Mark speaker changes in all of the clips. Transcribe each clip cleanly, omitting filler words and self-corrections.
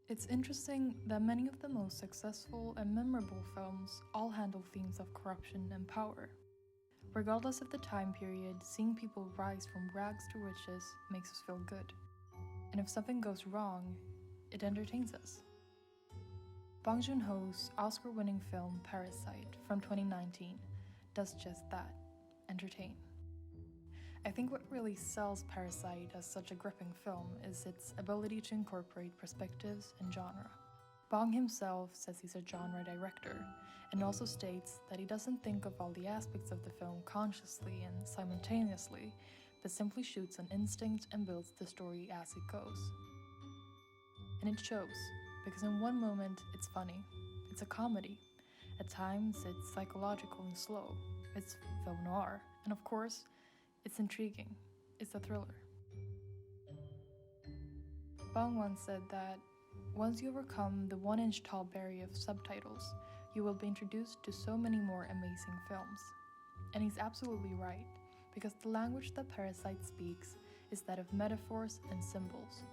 Speaker 1: It's interesting that many of the most successful and memorable films all handle themes of corruption and power. Regardless of the time period, seeing people rise from rags to riches makes us feel good. And if something goes wrong, it entertains us. Bong Joon-ho's Oscar-winning film Parasite from 2019 does just that, entertain. I think what really sells Parasite as such a gripping film is its ability to incorporate perspectives and genre. Bong himself says he's a genre director, and also states that he doesn't think of all the aspects of the film consciously and simultaneously, but simply shoots on instinct and builds the story as it goes. And it shows, because in one moment it's funny, it's a comedy. At times it's psychological and slow, it's film noir, and of course, it's intriguing, it's a thriller. Bong once said that once you overcome the 1-inch tall barrier of subtitles, you will be introduced to so many more amazing films. And he's absolutely right, because the language that Parasite speaks is that of metaphors and symbols.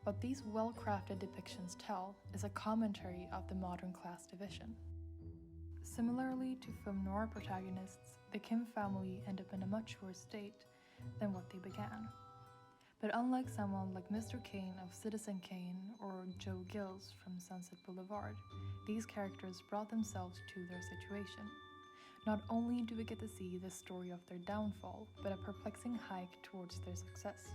Speaker 1: What these well-crafted depictions tell is a commentary of the modern class division. Similarly to film noir protagonists, the Kim family end up in a much worse state than what they began. But unlike someone like Mr. Kane of Citizen Kane or Joe Gills from Sunset Boulevard, these characters brought themselves to their situation. Not only do we get to see the story of their downfall, but a perplexing hike towards their success.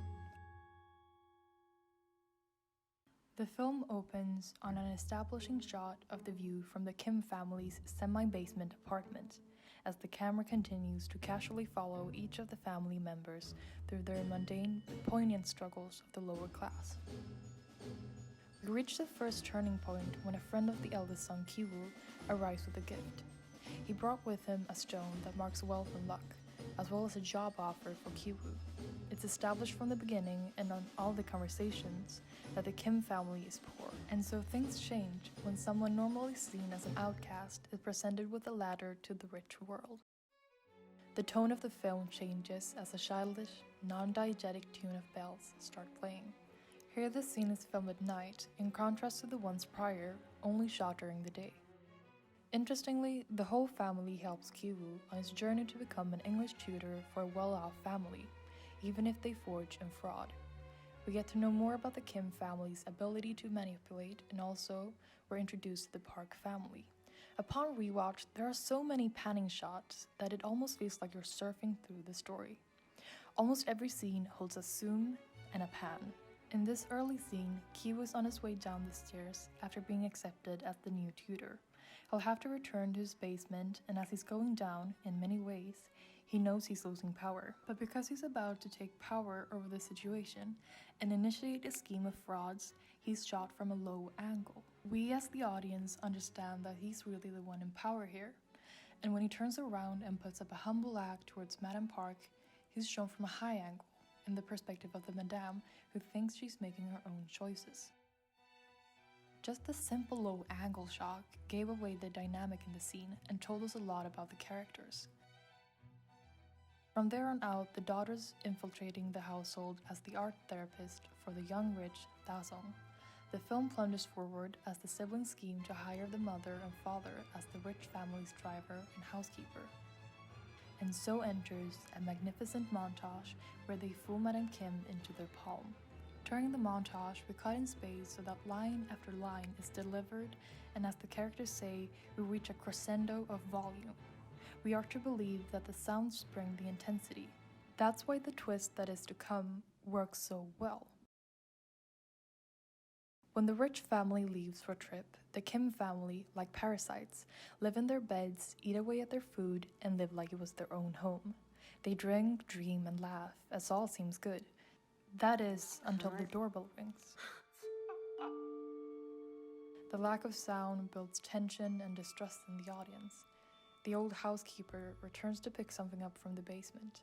Speaker 1: The film opens on an establishing shot of the view from the Kim family's semi-basement apartment, as the camera continues to casually follow each of the family members through their mundane but poignant struggles of the lower class. We reach the first turning point when a friend of the eldest son, Kiwoo, arrives with a gift. He brought with him a stone that marks wealth and luck, as well as a job offer for Kiwoo. It's established from the beginning and on all the conversations that the Kim family is poor, and so things change when someone normally seen as an outcast is presented with a ladder to the rich world. The tone of the film changes as a childish, non-diegetic tune of bells start playing. Here the scene is filmed at night, in contrast to the ones prior, only shot during the day. Interestingly, the whole family helps Kiwoo on his journey to become an English tutor for a well-off family, even if they forge and fraud. We get to know more about the Kim family's ability to manipulate, and also we're introduced to the Park family. Upon rewatch, there are so many panning shots that it almost feels like you're surfing through the story. Almost every scene holds a zoom and a pan. In this early scene, Kiwoo is on his way down the stairs after being accepted as the new tutor. He'll have to return to his basement, and as he's going down, in many ways, he knows he's losing power. But because he's about to take power over the situation and initiate a scheme of frauds, he's shot from a low angle. We as the audience understand that he's really the one in power here. And when he turns around and puts up a humble act towards Madame Park, he's shown from a high angle, in the perspective of the Madame who thinks she's making her own choices. Just the simple low angle shot gave away the dynamic in the scene and told us a lot about the characters. From there on out, the daughter's infiltrating the household as the art therapist for the young rich Dazong. The film plunges forward as the siblings scheme to hire the mother and father as the rich family's driver and housekeeper. And so enters a magnificent montage where they fool Madame Kim into their palm. During the montage, we cut in space so that line after line is delivered, and as the characters say, we reach a crescendo of volume. We are to believe that the sounds bring the intensity. That's why the twist that is to come works so well. When the rich family leaves for a trip, the Kim family, like parasites, live in their beds, eat away at their food, and live like it was their own home. They drink, dream, and laugh, as all seems good. That is, until the doorbell rings. The lack of sound builds tension and distrust in the audience. The old housekeeper returns to pick something up from the basement.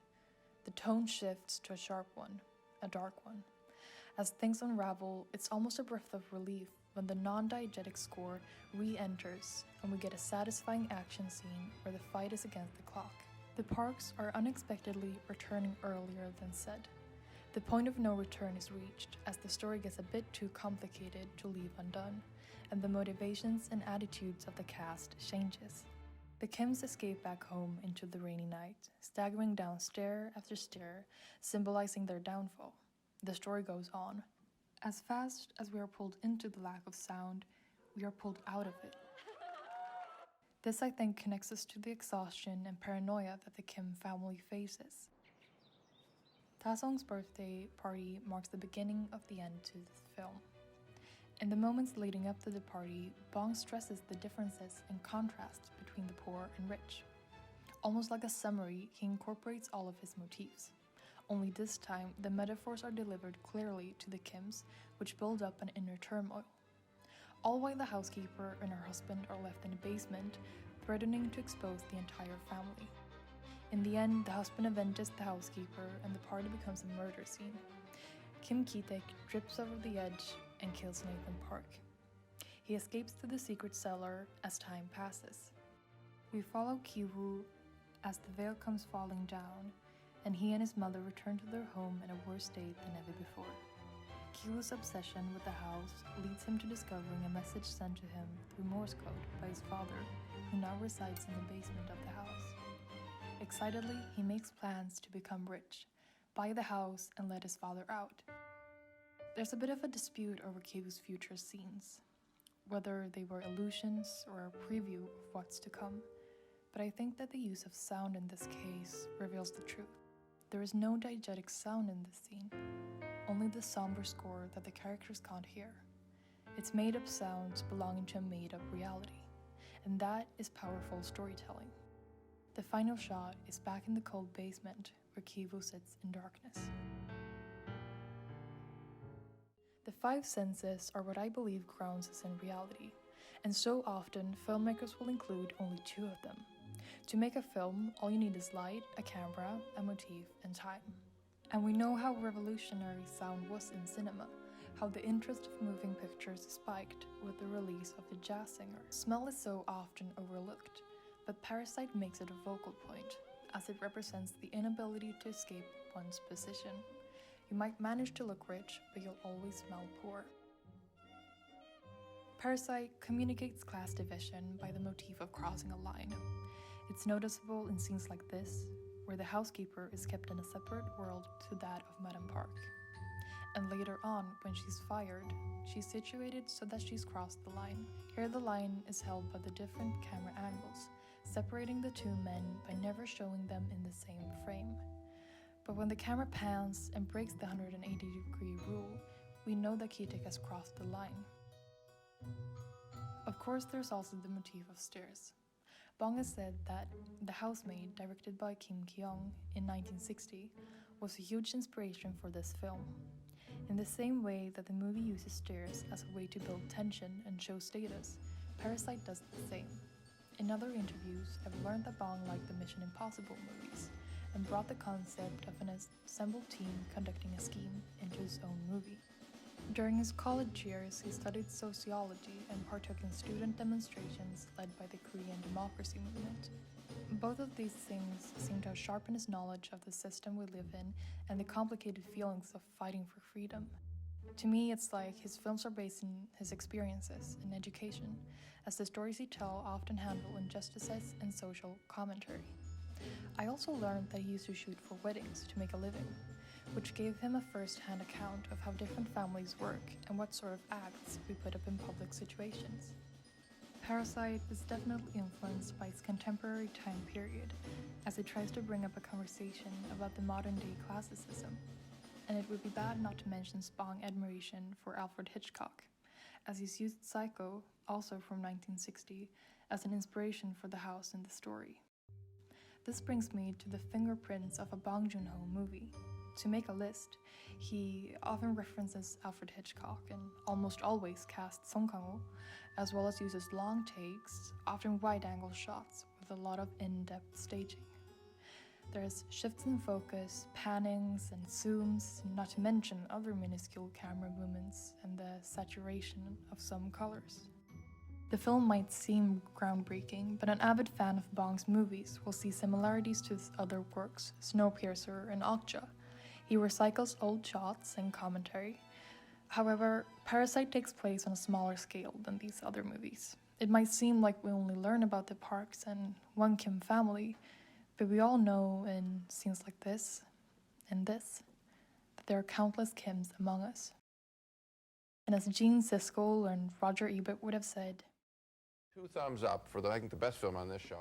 Speaker 1: The tone shifts to a sharp one, a dark one. As things unravel, it's almost a breath of relief when the non-diegetic score re-enters and we get a satisfying action scene where the fight is against the clock. The Parks are unexpectedly returning earlier than said. The point of no return is reached as the story gets a bit too complicated to leave undone, and the motivations and attitudes of the cast changes. The Kims escape back home into the rainy night, staggering down stair after stair, symbolizing their downfall. The story goes on. As fast as we are pulled into the lack of sound, we are pulled out of it. This, I think, connects us to the exhaustion and paranoia that the Kim family faces. Tasong's birthday party marks the beginning of the end to this film. In the moments leading up to the party, Bong stresses the differences and contrasts between the poor and rich. Almost like a summary, he incorporates all of his motifs. Only this time, the metaphors are delivered clearly to the Kims, which build up an inner turmoil. All while the housekeeper and her husband are left in a basement, threatening to expose the entire family. In the end, the husband avenges the housekeeper and the party becomes a murder scene. Kim Ki-taek trips over the edge and kills Nathan Park. He escapes to the secret cellar as time passes. We follow Ki-woo as the veil comes falling down, and he and his mother return to their home in a worse state than ever before. Ki-woo's obsession with the house leads him to discovering a message sent to him through Morse code by his father, who now resides in the basement of the house. Excitedly, he makes plans to become rich, buy the house, and let his father out. There's a bit of a dispute over Ki-woo's future scenes, whether they were illusions or a preview of what's to come, but I think that the use of sound in this case reveals the truth. There is no diegetic sound in this scene, only the somber score that the characters can't hear. It's made-up sounds belonging to a made-up reality, and that is powerful storytelling. The final shot is back in the cold basement where Ki-woo sits in darkness. The five senses are what I believe grounds us in reality, and so often filmmakers will include only two of them. To make a film, all you need is light, a camera, a motif, and time. And we know how revolutionary sound was in cinema, how the interest of moving pictures spiked with the release of the jazz singer. Smell is so often overlooked, but Parasite makes it a focal point, as it represents the inability to escape one's position. You might manage to look rich, but you'll always smell poor. Parasite communicates class division by the motif of crossing a line. It's noticeable in scenes like this, where the housekeeper is kept in a separate world to that of Madame Park. And later on, when she's fired, she's situated so that she's crossed the line. Here the line is held by the different camera angles, separating the two men by never showing them in the same frame. But when the camera pans and breaks the 180-degree rule, we know that Ki-taek has crossed the line. Of course, there's also the motif of stairs. Bong has said that The Housemaid, directed by Kim Ki-young in 1960, was a huge inspiration for this film. In the same way that the movie uses stairs as a way to build tension and show status, Parasite does the same. In other interviews, I've learned that Bong liked the Mission Impossible movies and brought the concept of an assembled team conducting a scheme into his own movie. During his college years, he studied sociology and partook in student demonstrations led by the Korean democracy movement. Both of these things seem to have sharpened his knowledge of the system we live in and the complicated feelings of fighting for freedom. To me, it's like his films are based in his experiences and education, as the stories he tells often handle injustices and social commentary. I also learned that he used to shoot for weddings to make a living, which gave him a first-hand account of how different families work and what sort of acts we put up in public situations. Parasite is definitely influenced by its contemporary time period, as it tries to bring up a conversation about the modern-day classicism. And it would be bad not to mention Bong's admiration for Alfred Hitchcock, as he's used Psycho, also from 1960, as an inspiration for the house in the story. This brings me to the fingerprints of a Bong Joon-ho movie. To make a list, he often references Alfred Hitchcock and almost always casts Song Kang-ho, as well as uses long takes, often wide-angle shots with a lot of in-depth staging. There's shifts in focus, pannings and zooms, not to mention other minuscule camera movements and the saturation of some colors. The film might seem groundbreaking, but an avid fan of Bong's movies will see similarities to his other works, Snowpiercer and Okja. He recycles old shots and commentary. However, Parasite takes place on a smaller scale than these other movies. It might seem like we only learn about the Parks and one Kim family, but we all know in scenes like this and this that there are countless Kims among us. And as Gene Siskel and Roger Ebert would have said,
Speaker 2: 2 thumbs up for I think the best film on this show.